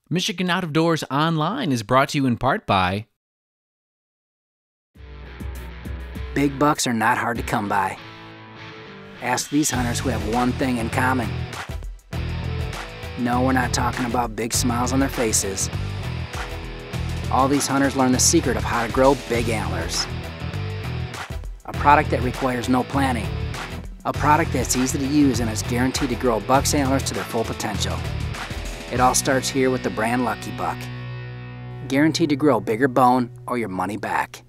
Michigan Out of Doors Online is brought to you in part by Big bucks are not hard to come by. Ask these hunters who have one thing in common. No, we're not talking about big smiles on their faces. All these hunters learn the secret of how to grow big antlers. A product that requires no planning. A product that's easy to use and is guaranteed to grow buck's antlers to their full potential. It all starts here with the brand Lucky Buck. Guaranteed to grow bigger bone or your money back.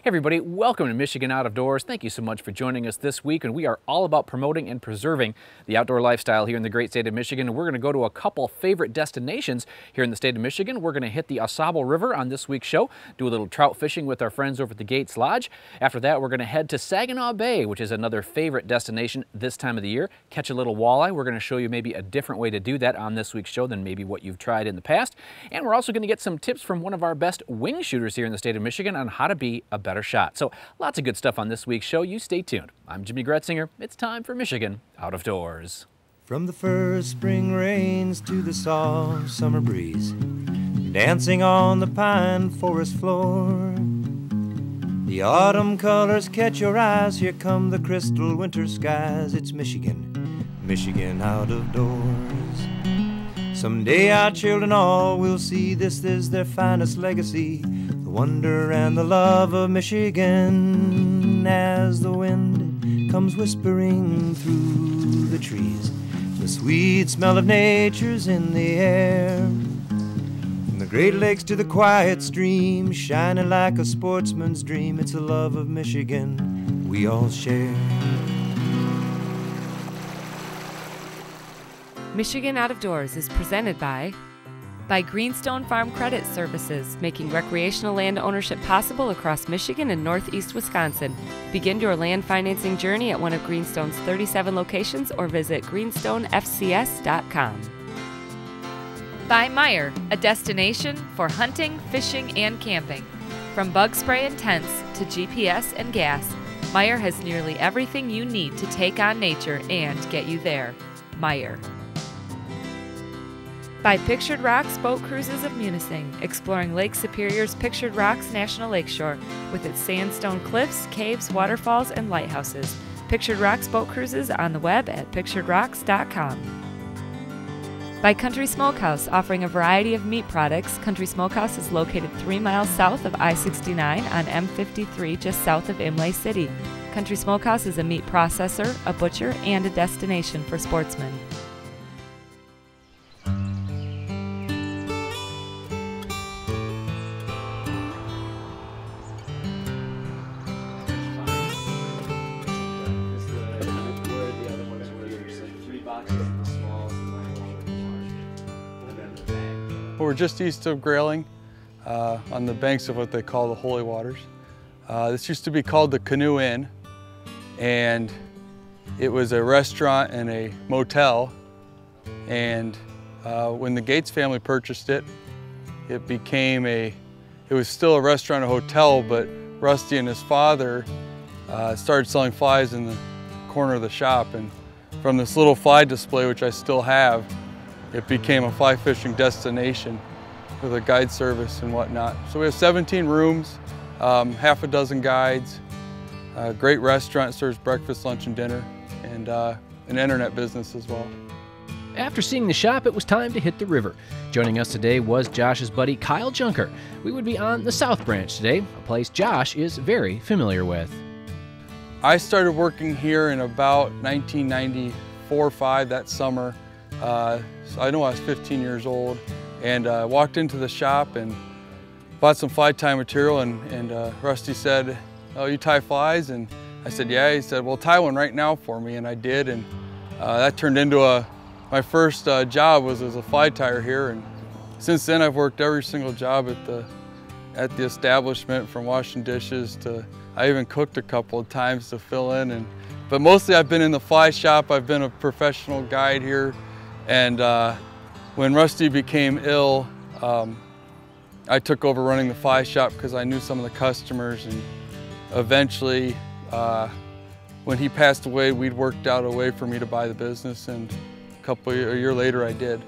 Hey everybody, welcome to Michigan Out of Doors. Thank you so much for joining us this week, and we are all about promoting and preserving the outdoor lifestyle here in the great state of Michigan. And we're going to go to a couple favorite destinations here in the state of Michigan. We're going to hit the Ausable River on this week's show, do a little trout fishing with our friends over at the Gates Lodge. After that, we're going to head to Saginaw Bay, which is another favorite destination this time of the year. Catch a little walleye. We're going to show you maybe a different way to do that on this week's show than maybe what you've tried in the past. And we're also going to get some tips from one of our best wing shooters here in the state of Michigan on how to be a better shot. So lots of good stuff on this week's show. You stay tuned. I'm Jimmy Gretzinger. It's time for Michigan Out of Doors. From the first spring rains to the soft summer breeze, dancing on the pine forest floor, the autumn colors catch your eyes. Here come the crystal winter skies. It's Michigan, Michigan Out of Doors. Someday our children all will see this is their finest legacy, the wonder and the love of Michigan. As the wind comes whispering through the trees, the sweet smell of nature's in the air. From the Great Lakes to the quiet stream, shining like a sportsman's dream, it's the love of Michigan we all share. Michigan Out of Doors is presented by Greenstone Farm Credit Services, making recreational land ownership possible across Michigan and northeast Wisconsin. Begin your land financing journey at one of Greenstone's 37 locations or visit greenstonefcs.com. By Meyer, a destination for hunting, fishing, and camping. From bug spray and tents to GPS and gas, Meyer has nearly everything you need to take on nature and get you there. Meyer. By Pictured Rocks Boat Cruises of Munising, exploring Lake Superior's Pictured Rocks National Lakeshore with its sandstone cliffs, caves, waterfalls, and lighthouses. Pictured Rocks Boat Cruises on the web at picturedrocks.com. By Country Smokehouse, offering a variety of meat products. Country Smokehouse is located 3 miles south of I-69 on M53 just south of Imlay City. Country Smokehouse is a meat processor, a butcher, and a destination for sportsmen. We're just east of Grayling, on the banks of what they call the Holy Waters. This used to be called the Canoe Inn, and it was a restaurant and a motel. And when the Gates family purchased it, it was still a restaurant and hotel, but Rusty and his father started selling flies in the corner of the shop. And from this little fly display, which I still have, it became a fly fishing destination with a guide service and whatnot. So we have 17 rooms, half a dozen guides, a great restaurant, serves breakfast, lunch, and dinner, and an internet business as well. After seeing the shop, it was time to hit the river. Joining us today was Josh's buddy Kyle Junker. We would be on the South Branch today, a place Josh is very familiar with. I started working here in about 1994-5, that summer. So I know I was 15 years old, and walked into the shop and bought some fly tie material, and Rusty said, "Oh, you tie flies?" And I said, "Yeah." He said, "Well, tie one right now for me," and I did, and that turned into my first job was as a fly tyer here, and since then I've worked every single job at the establishment, from washing dishes to I even cooked a couple of times to fill in, but mostly I've been in the fly shop. I've been a professional guide here. And when Rusty became ill, I took over running the fly shop because I knew some of the customers, and eventually when he passed away, we'd worked out a way for me to buy the business, and a year later I did.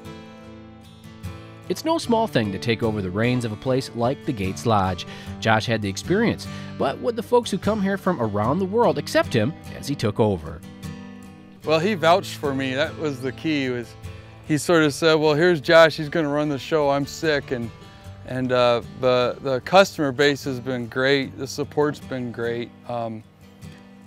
It's no small thing to take over the reins of a place like the Gates Lodge. Josh had the experience, but would the folks who come here from around the world accept him as he took over? Well, he vouched for me. That was the key. He sort of said, well, here's Josh, he's going to run the show, I'm sick. And the customer base has been great, the support's been great.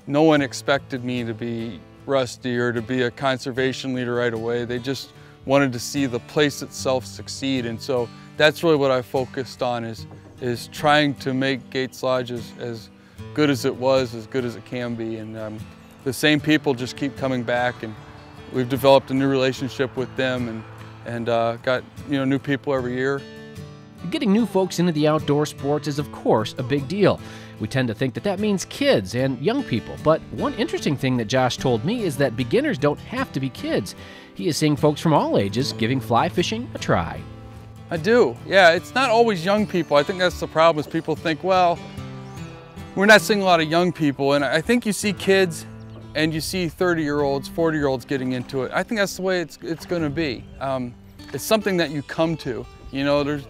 No one expected me to be Rusty or to be a conservation leader right away. They just wanted to see the place itself succeed. And so that's really what I focused on, is trying to make Gates Lodge as good as it was, as good as it can be. And the same people just keep coming back, and we've developed a new relationship with them, and got new people every year. Getting new folks into the outdoor sports is, of course, a big deal. We tend to think that that means kids and young people, but one interesting thing that Josh told me is that beginners don't have to be kids. He is seeing folks from all ages giving fly fishing a try. I do, yeah. It's not always young people. I think that's the problem, is people think, well, we're not seeing a lot of young people, and I think you see kids and you see 30-year-olds, 40-year-olds getting into it. I think that's the way it's going to be. It's something that you come to. There's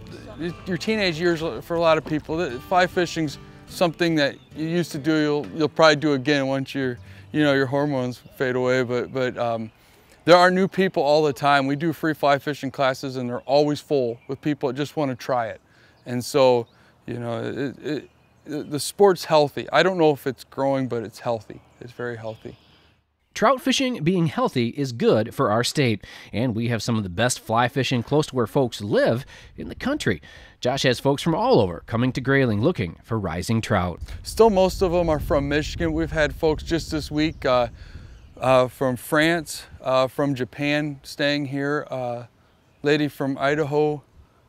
your teenage years for a lot of people. Fly fishing's something that you used to do. You'll probably do again once your hormones fade away. But there are new people all the time. We do free fly fishing classes, and they're always full with people that just want to try it. And so, the sport's healthy. I don't know if it's growing, but it's healthy. It's very healthy. Trout fishing being healthy is good for our state, and we have some of the best fly fishing close to where folks live in the country. Josh has folks from all over coming to Grayling looking for rising trout. Still, most of them are from Michigan. We've had folks just this week from France, from Japan staying here. Lady from Idaho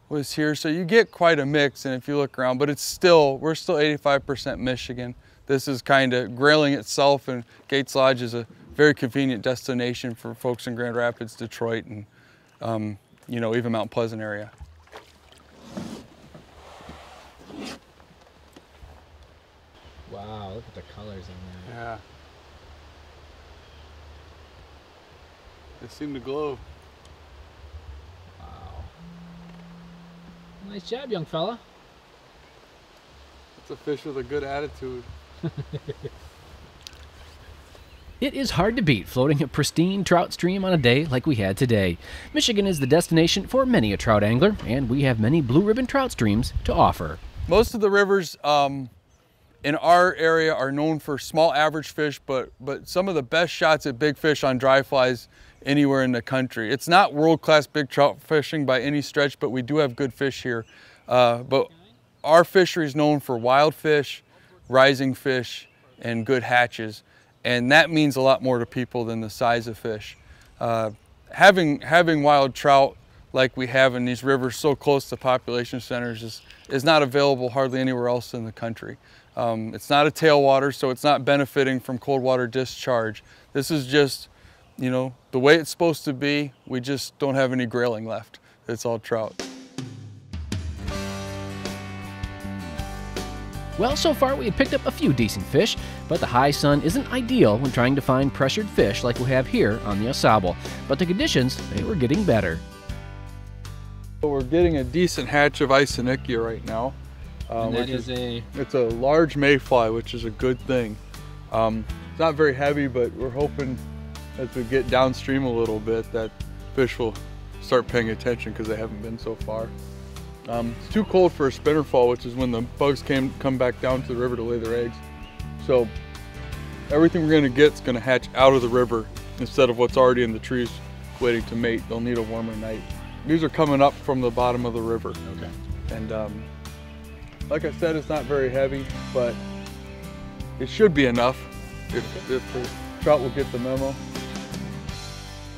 was here, so you get quite a mix. And if you look around, but we're still 85% Michigan. This is kind of Grayling itself, and Gates Lodge is a very convenient destination for folks in Grand Rapids, Detroit, and even Mount Pleasant area. Wow, look at the colors in there. Yeah. They seem to glow. Wow. Nice job, young fella. It's a fish with a good attitude. It is hard to beat floating a pristine trout stream on a day like we had today. Michigan is the destination for many a trout angler, and we have many blue ribbon trout streams to offer. Most of the rivers in our area are known for small average fish, but some of the best shots at big fish on dry flies anywhere in the country. It's not world-class big trout fishing by any stretch, but we do have good fish here. But our fishery is known for wild fish, rising fish, and good hatches. And that means a lot more to people than the size of fish. Having wild trout like we have in these rivers so close to population centers is not available hardly anywhere else in the country. It's not a tailwater, so it's not benefiting from cold water discharge. This is just, the way it's supposed to be. We just don't have any grayling left. It's all trout. Well, so far we had picked up a few decent fish, but the high sun isn't ideal when trying to find pressured fish like we have here on the Au Sable. But the conditions, they were getting better. We're getting a decent hatch of Isonychia right now. It's a large mayfly, which is a good thing. It's not very heavy, but we're hoping as we get downstream a little bit that fish will start paying attention, because they haven't been so far. It's too cold for a spinner fall, which is when the bugs come back down to the river to lay their eggs. So everything we're gonna get is gonna hatch out of the river instead of what's already in the trees waiting to mate. They'll need a warmer night. These are coming up from the bottom of the river. Okay. And like I said, it's not very heavy, but it should be enough if the trout will get the memo.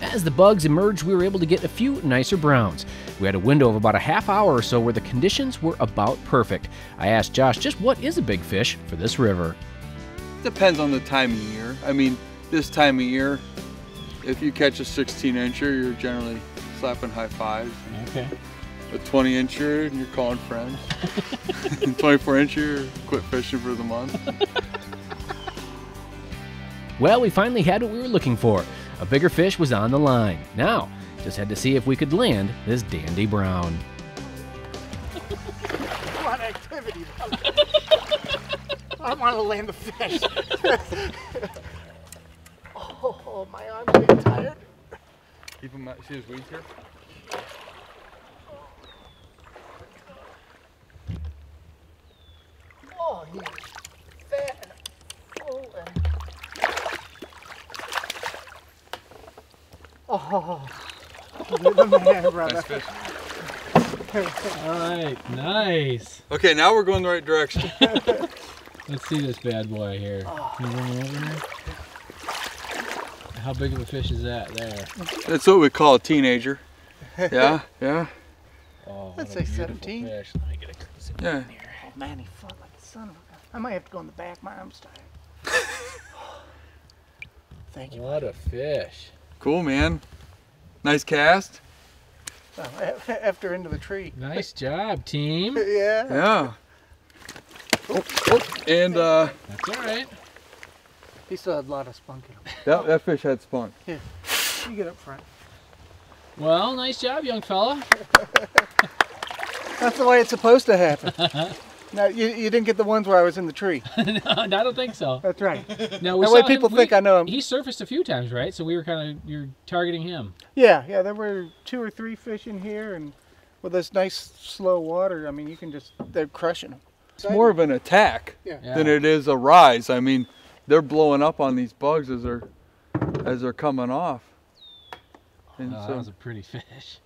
As the bugs emerged, we were able to get a few nicer browns. We had a window of about a half hour or so where the conditions were about perfect. I asked Josh just what is a big fish for this river. Depends on the time of year. I mean, this time of year, if you catch a 16-incher, you're generally slapping high fives. Okay. A 20-incher, you're calling friends. 24-incher, quit fishing for the month. Well, we finally had what we were looking for. A bigger fish was on the line. Now, just had to see if we could land this dandy brown. What activity? I want to land the fish. Oh, my arm's getting tired. Keep him, see his weeds here? Oh, he's fat and full and... Oh, you're the man, brother. Nice fish. All right, nice. Okay, now we're going the right direction. Let's see this bad boy here. Can you bring him over here? How big of a fish is that there? That's what we call a teenager. Yeah, yeah. Oh, Let's say 17. Fish. Let me get a Yeah. in here. Oh, man, he fought like a son of a gun. I might have to go in the back. My arm's tired. Thank you. What a fish. Cool, man. Nice cast. Well, after into the tree. Nice job, team. Yeah. Yeah. And That's all right. He still had a lot of spunk in him. that fish had spunk. Here, you get up front. Well, nice job, young fella. That's the way it's supposed to happen. Now, you didn't get the ones where I was in the tree. No, I don't think so. That's right. No, we That way saw people him, think I know him. He surfaced a few times, right? So we were you're targeting him. Yeah, there were 2 or 3 fish in here, and with this nice slow water, I mean, you can just, they're crushing them. It's more of an attack than it is a rise. I mean, they're blowing up on these bugs as they're coming off. And Oh, so that was a pretty fish.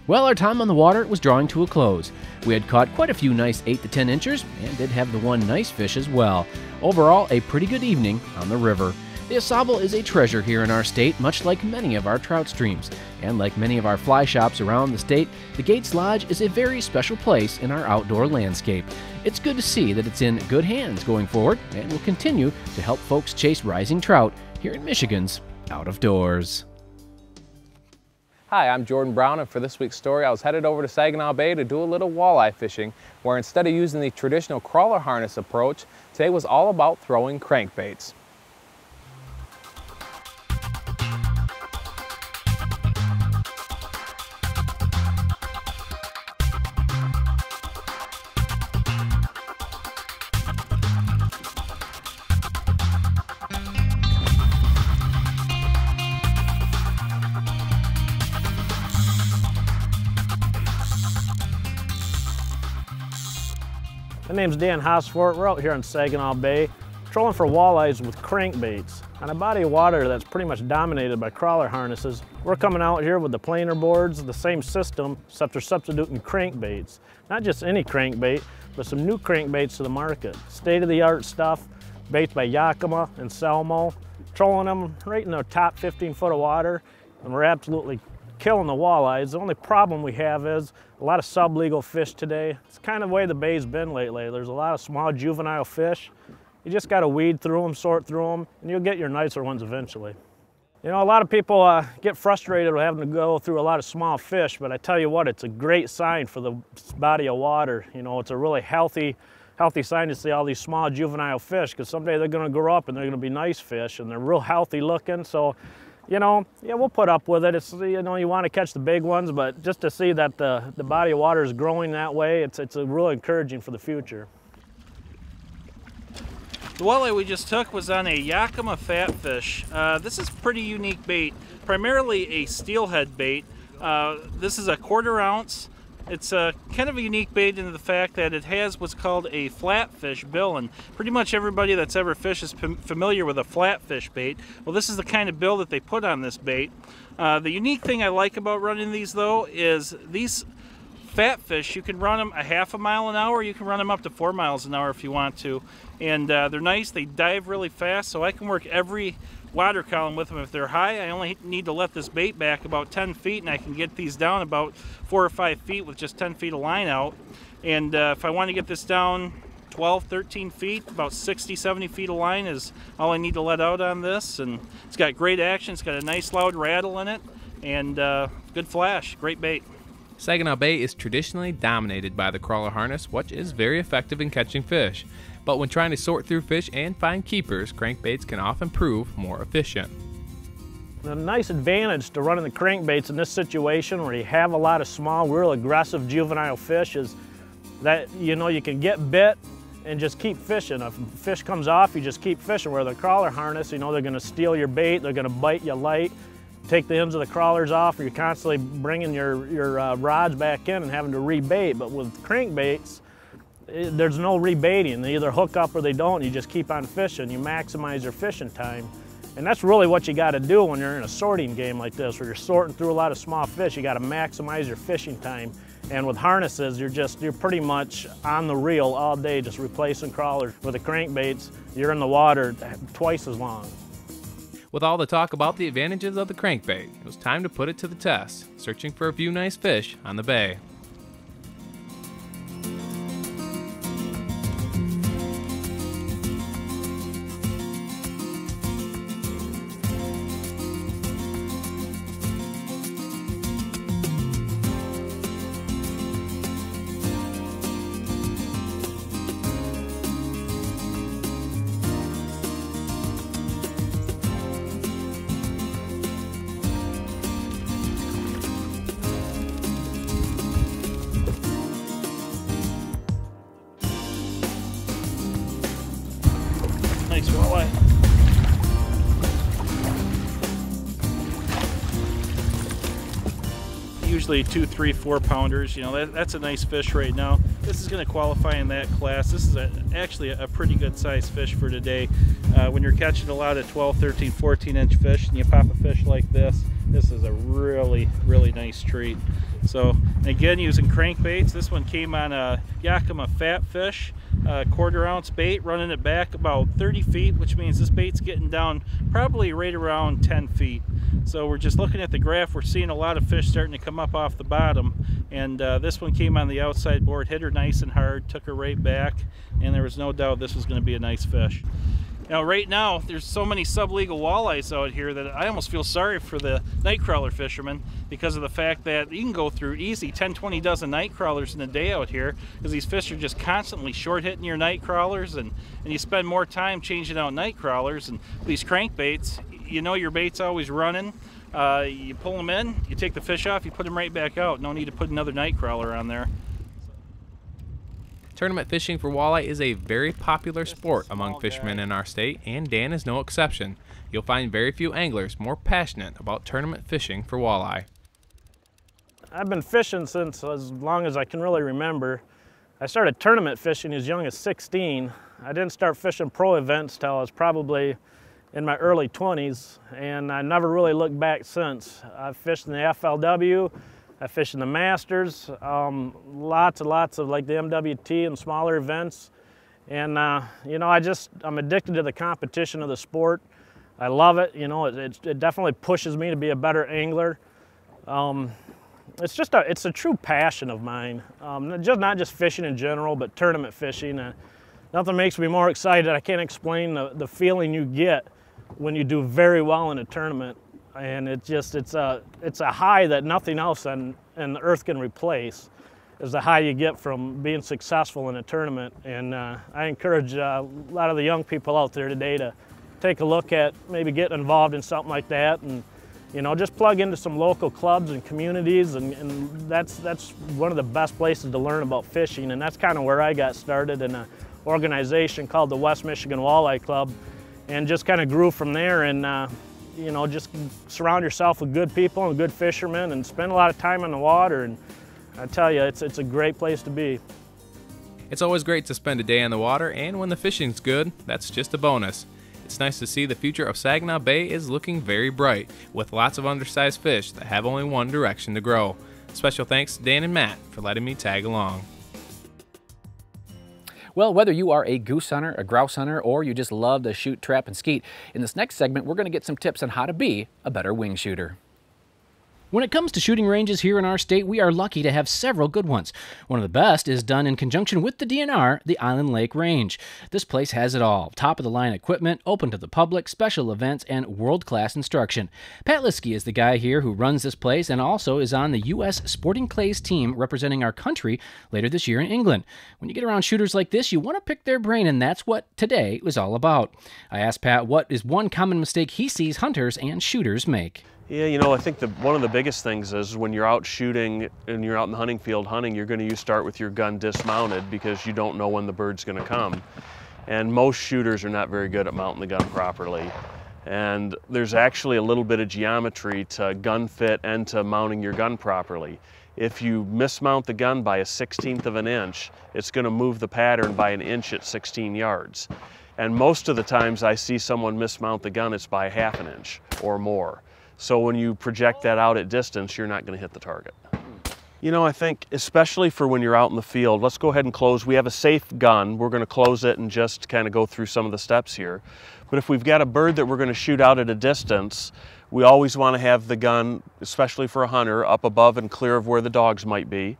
Well, our time on the water was drawing to a close. We had caught quite a few nice 8 to 10 inchers and did have the one nice fish as well. Overall, a pretty good evening on the river. The Ausable is a treasure here in our state, much like many of our trout streams. And like many of our fly shops around the state, the Gates Lodge is a very special place in our outdoor landscape. It's good to see that it's in good hands going forward and will continue to help folks chase rising trout here in Michigan's Out of Doors. Hi, I'm Jordan Brown, and for this week's story, I was headed over to Saginaw Bay to do a little walleye fishing, where instead of using the traditional crawler harness approach, today was all about throwing crankbaits. My name's Dan Hosfort. We're out here on Saginaw Bay, trolling for walleyes with crankbaits. On a body of water that's pretty much dominated by crawler harnesses, we're coming out here with the planer boards, the same system, except they're substituting crankbaits. Not just any crankbait, but some new crankbaits to the market. State-of-the-art stuff, baits by Yakima and Selmo, trolling them right in the top 15 foot of water, and we're absolutely killing the walleyes. The only problem we have is a lot of sublegal fish today. It's kind of the way the bay's been lately. There's a lot of small juvenile fish. You just got to weed through them, sort through them, and you'll get your nicer ones eventually. You know, a lot of people get frustrated with having to go through a lot of small fish, but I tell you what, it's a great sign for the body of water. You know, it's a really healthy sign to see all these small juvenile fish, because someday they're going to grow up and they're going to be nice fish, and they're real healthy looking. So, you know, yeah, we'll put up with it. It's, you know, you want to catch the big ones, but just to see that the body of water is growing that way, it's really encouraging for the future. The walleye we just took was on a Yakima fatfish. This is pretty unique bait, primarily a steelhead bait. This is a 1/4 ounce. It's kind of a unique bait in the fact that it has what's called a flatfish bill, and pretty much everybody that's ever fished is familiar with a flatfish bait. Well, this is the kind of bill that they put on this bait. The unique thing I like about running these, though, is these fatfish, you can run them a 1/2 mile an hour, you can run them up to 4 miles an hour if you want to. And they're nice, they dive really fast, so I can work every water column with them. If they're high, I only need to let this bait back about 10 feet and I can get these down about 4 or 5 feet with just 10 feet of line out. And if I want to get this down 12, 13 feet, about 60, 70 feet of line is all I need to let out on this. And it's got great action, it's got a nice loud rattle in it, and good flash, great bait. Saginaw Bay is traditionally dominated by the crawler harness, which is very effective in catching fish. But when trying to sort through fish and find keepers, crankbaits can often prove more efficient. The nice advantage to running the crankbaits in this situation where you have a lot of small, real aggressive juvenile fish is that, you know, you can get bit and just keep fishing. If a fish comes off, you just keep fishing. Where the crawler harness, you know, they're gonna steal your bait, they're gonna bite you light, take the ends of the crawlers off, or you're constantly bringing your rods back in and having to rebait. But with crankbaits, there's no rebaiting. They either hook up or they don't. You just keep on fishing. You maximize your fishing time. And that's really what you got to do when you're in a sorting game like this, where you're sorting through a lot of small fish. You got to maximize your fishing time. And with harnesses, you're pretty much on the reel all day, just replacing crawlers. With the crankbaits, you're in the water twice as long. With all the talk about the advantages of the crankbait, it was time to put it to the test, searching for a few nice fish on the bay. Nice walleye. Usually 2, 3, 4 pounders. You know, that's a nice fish right now. This is going to qualify in that class. This is actually a pretty good sized fish for today. When you're catching a lot of 12, 13, 14 inch fish and you pop a fish like this is a really, really nice treat. So again, using crankbaits, this one came on a Yakima fat fish. 1/4 ounce bait, running it back about 30 feet, which means this bait's getting down probably right around 10 feet. So we're just looking at the graph, we're seeing a lot of fish starting to come up off the bottom, and this one came on the outside board, hit her nice and hard, took her right back, and there was no doubt this was going to be a nice fish. Now right now there's so many sublegal walleyes out here that I almost feel sorry for the night crawler fishermen, because of the fact that you can go through easy 10-20 dozen night crawlers in a day out here, because these fish are just constantly short hitting your night crawlers, and you spend more time changing out night crawlers. And these crankbaits, you know your bait's always running. You pull them in, you take the fish off, you put them right back out. No need to put another night crawler on there. Tournament fishing for walleye is a very popular sport among fishermen in our state, and Dan is no exception. You'll find very few anglers more passionate about tournament fishing for walleye. I've been fishing since as long as I can really remember. I started tournament fishing as young as 16. I didn't start fishing pro events till I was probably in my early 20s, and I never really looked back since. I've fished in the FLW, I fished in the Masters, lots and lots of like the MWT and smaller events. And you know, I'm addicted to the competition of the sport. I love it. You know, it definitely pushes me to be a better angler. It's a true passion of mine. Not just fishing in general, but tournament fishing. Nothing makes me more excited. I can't explain the feeling you get when you do very well in a tournament. And it's a high that nothing else on the earth can replace, is the high you get from being successful in a tournament. And I encourage a lot of the young people out there today to take a look at maybe getting involved in something like that, and you know, just plug into some local clubs and communities, and that's one of the best places to learn about fishing. And that's kind of where I got started, in an organization called the West Michigan Walleye Club, and just kind of grew from there. And you know, just surround yourself with good people and good fishermen, and spend a lot of time on the water. And I tell you, it's a great place to be. It's always great to spend a day on the water, and when the fishing's good, that's just a bonus. It's nice to see the future of Saginaw Bay is looking very bright, with lots of undersized fish that have only one direction to grow. Special thanks to Dan and Matt for letting me tag along. Well, whether you are a goose hunter, a grouse hunter, or you just love to shoot, trap, and skeet, in this next segment we're going to get some tips on how to be a better wing shooter. When it comes to shooting ranges here in our state, we are lucky to have several good ones. One of the best is done in conjunction with the DNR, the Island Lake Range. This place has it all. Top-of-the-line equipment, open to the public, special events, and world-class instruction. Pat Liskey is the guy here who runs this place and also is on the U.S. Sporting Clays team representing our country later this year in England. When you get around shooters like this, you want to pick their brain, and that's what today was all about. I asked Pat what is one common mistake he sees hunters and shooters make. Yeah, you know, I think one of the biggest things is when you're out shooting and you're out in the hunting field hunting, you're going to start with your gun dismounted because you don't know when the bird's going to come. And most shooters are not very good at mounting the gun properly. And there's actually a little bit of geometry to gun fit and to mounting your gun properly. If you mismount the gun by a 1/16 of an inch, it's going to move the pattern by an inch at 16 yards. And most of the times I see someone mismount the gun, it's by 1/2 inch or more. So when you project that out at distance, you're not going to hit the target. You know, I think especially for when you're out in the field, let's go ahead and close. We have a safe gun. We're going to close it and just kind of go through some of the steps here. But if we've got a bird that we're going to shoot out at a distance, we always want to have the gun, especially for a hunter, up above and clear of where the dogs might be.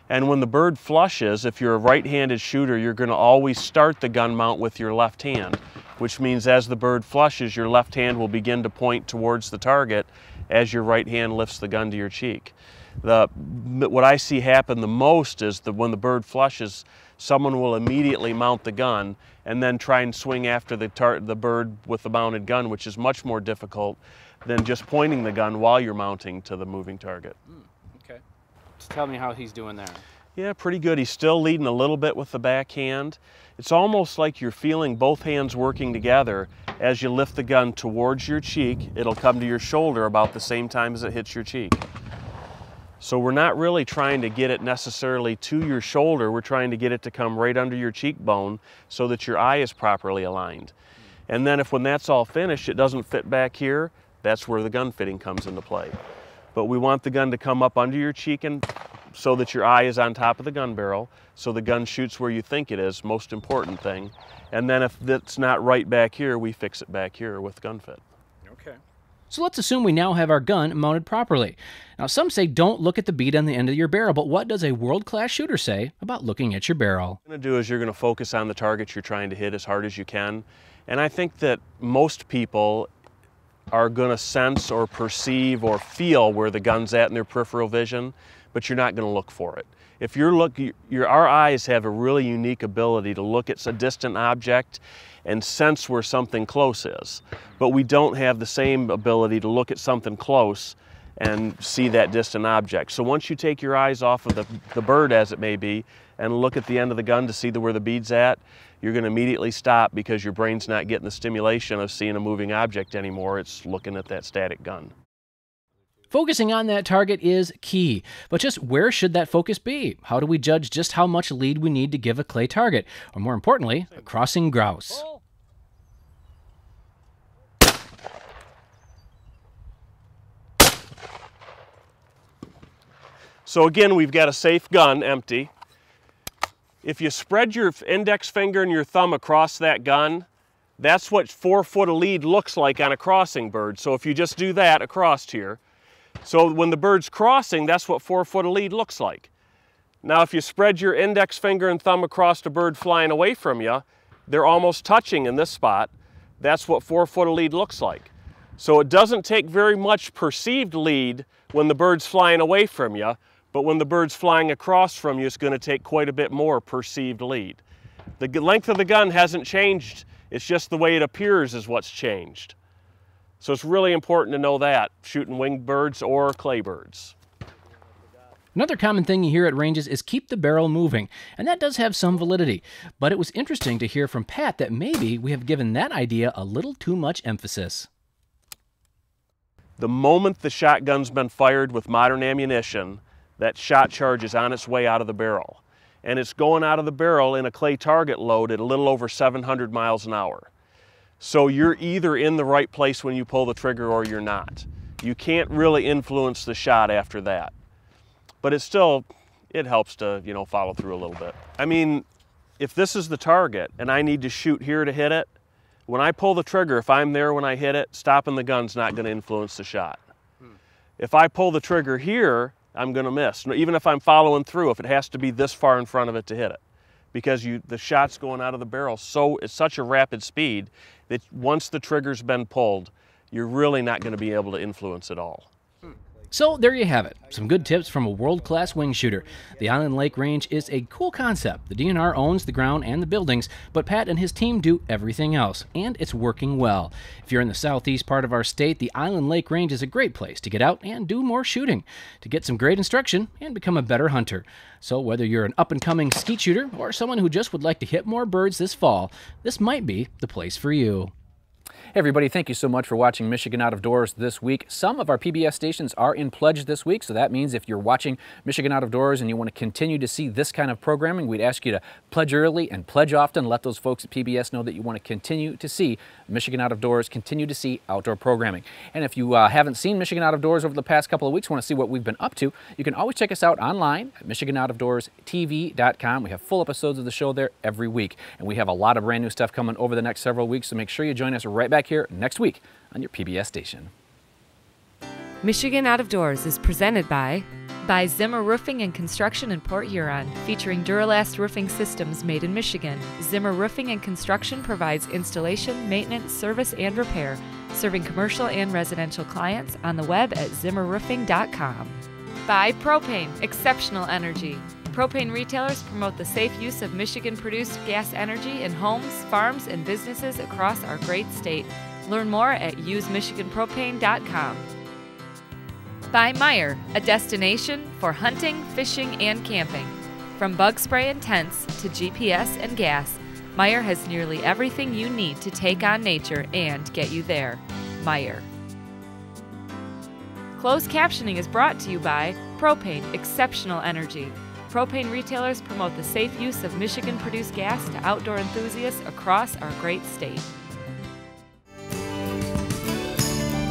And when the bird flushes, if you're a right-handed shooter, you're going to always start the gun mount with your left hand, which means as the bird flushes, your left hand will begin to point towards the target as your right hand lifts the gun to your cheek. What I see happen the most is that when the bird flushes, someone will immediately mount the gun and then try and swing after the bird with the mounted gun, which is much more difficult than just pointing the gun while you're mounting to the moving target. Okay. Just tell me how he's doing there. Yeah, pretty good. He's still leading a little bit with the backhand. It's almost like you're feeling both hands working together. As you lift the gun towards your cheek, it'll come to your shoulder about the same time as it hits your cheek. So we're not really trying to get it necessarily to your shoulder. We're trying to get it to come right under your cheekbone so that your eye is properly aligned. And then when that's all finished, it doesn't fit back here, that's where the gun fitting comes into play. But we want the gun to come up under your cheek and so that your eye is on top of the gun barrel, so the gun shoots where you think it is, most important thing. And then if that's not right back here, we fix it back here with gun fit. Okay. So let's assume we now have our gun mounted properly. Now some say don't look at the bead on the end of your barrel, but what does a world-class shooter say about looking at your barrel? What you're going to do is you're going to focus on the target you're trying to hit as hard as you can. And I think that most people are going to sense or perceive or feel where the gun's at in their peripheral vision, but you're not going to look for it. If our eyes have a really unique ability to look at a distant object and sense where something close is, but we don't have the same ability to look at something close and see that distant object. So once you take your eyes off of the bird, as it may be, and look at the end of the gun to see where the bead's at, you're going to immediately stop because your brain's not getting the stimulation of seeing a moving object anymore. It's looking at that static gun. Focusing on that target is key, but just where should that focus be? How do we judge just how much lead we need to give a clay target, or more importantly, a crossing grouse? So again, we've got a safe gun, empty. If you spread your index finger and your thumb across that gun, that's what 4 foot of lead looks like on a crossing bird. So if you just do that across here, so when the bird's crossing, that's what 4 foot of lead looks like. Now if you spread your index finger and thumb across a bird flying away from you, they're almost touching in this spot. That's what 4 foot of lead looks like. So it doesn't take very much perceived lead when the bird's flying away from you, but when the bird's flying across from you, it's going to take quite a bit more perceived lead. The length of the gun hasn't changed. It's just the way it appears is what's changed. So it's really important to know that, shooting winged birds or clay birds. Another common thing you hear at ranges is keep the barrel moving, and that does have some validity. But it was interesting to hear from Pat that maybe we have given that idea a little too much emphasis. The moment the shotgun's been fired with modern ammunition, that shot charge is on its way out of the barrel. And it's going out of the barrel in a clay target load at a little over 700 miles an hour. So you're either in the right place when you pull the trigger or you're not. You can't really influence the shot after that. But it helps to, you know, follow through a little bit. I mean, if this is the target and I need to shoot here to hit it, when I pull the trigger, if I'm there when I hit it, stopping the gun's not going to influence the shot. If I pull the trigger here, I'm going to miss. Even if I'm following through, if it has to be this far in front of it to hit it. Because the shot's going out of the barrel it's such a rapid speed that once the trigger's been pulled, you're really not going to be able to influence it all. So there you have it, some good tips from a world-class wing shooter. The Island Lake Range is a cool concept. The DNR owns the ground and the buildings, but Pat and his team do everything else, and it's working well. If you're in the southeast part of our state, the Island Lake Range is a great place to get out and do more shooting, to get some great instruction and become a better hunter. So whether you're an up-and-coming skeet shooter or someone who just would like to hit more birds this fall, this might be the place for you. Hey everybody, thank you so much for watching Michigan Out of Doors this week. Some of our PBS stations are in pledge this week, so that means if you're watching Michigan Out of Doors and you want to continue to see this kind of programming, we'd ask you to pledge early and pledge often. Let those folks at PBS know that you want to continue to see Michigan Out of Doors, continue to see outdoor programming. And if you haven't seen Michigan Out of Doors over the past couple of weeks, want to see what we've been up to, you can always check us out online at michiganoutofdoorstv.com. We have full episodes of the show there every week, and we have a lot of brand new stuff coming over the next several weeks, so make sure you join us right back here next week on your PBS station. Michigan Out of Doors is presented by Zimmer Roofing and Construction in Port Huron, featuring Duralast roofing systems made in Michigan. Zimmer Roofing and Construction provides installation, maintenance, service, and repair, serving commercial and residential clients on the web at zimmerroofing.com. By Propane, exceptional energy. Propane retailers promote the safe use of Michigan-produced gas energy in homes, farms, and businesses across our great state. Learn more at usemichiganpropane.com. By Meyer, a destination for hunting, fishing, and camping. From bug spray and tents to GPS and gas, Meyer has nearly everything you need to take on nature and get you there. Meyer. Closed captioning is brought to you by Propane, exceptional energy. Propane retailers promote the safe use of Michigan-produced gas to outdoor enthusiasts across our great state.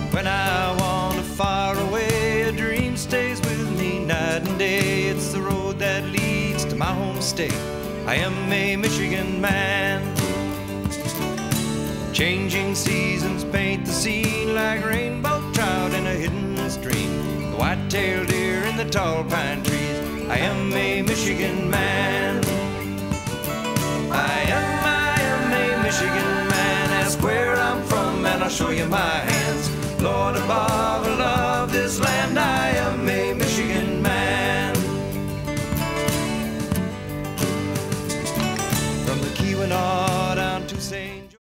When I wander far away, a dream stays with me night and day. It's the road that leads to my home state. I am a Michigan man. Changing seasons paint the scene like rainbow trout in a hidden stream. The white-tailed deer in the tall pine trees. I am a Michigan man. I am a Michigan man. Ask where I'm from and I'll show you my hands. Lord above, I love this land. I am a Michigan man. From the Keweenaw down to St. George.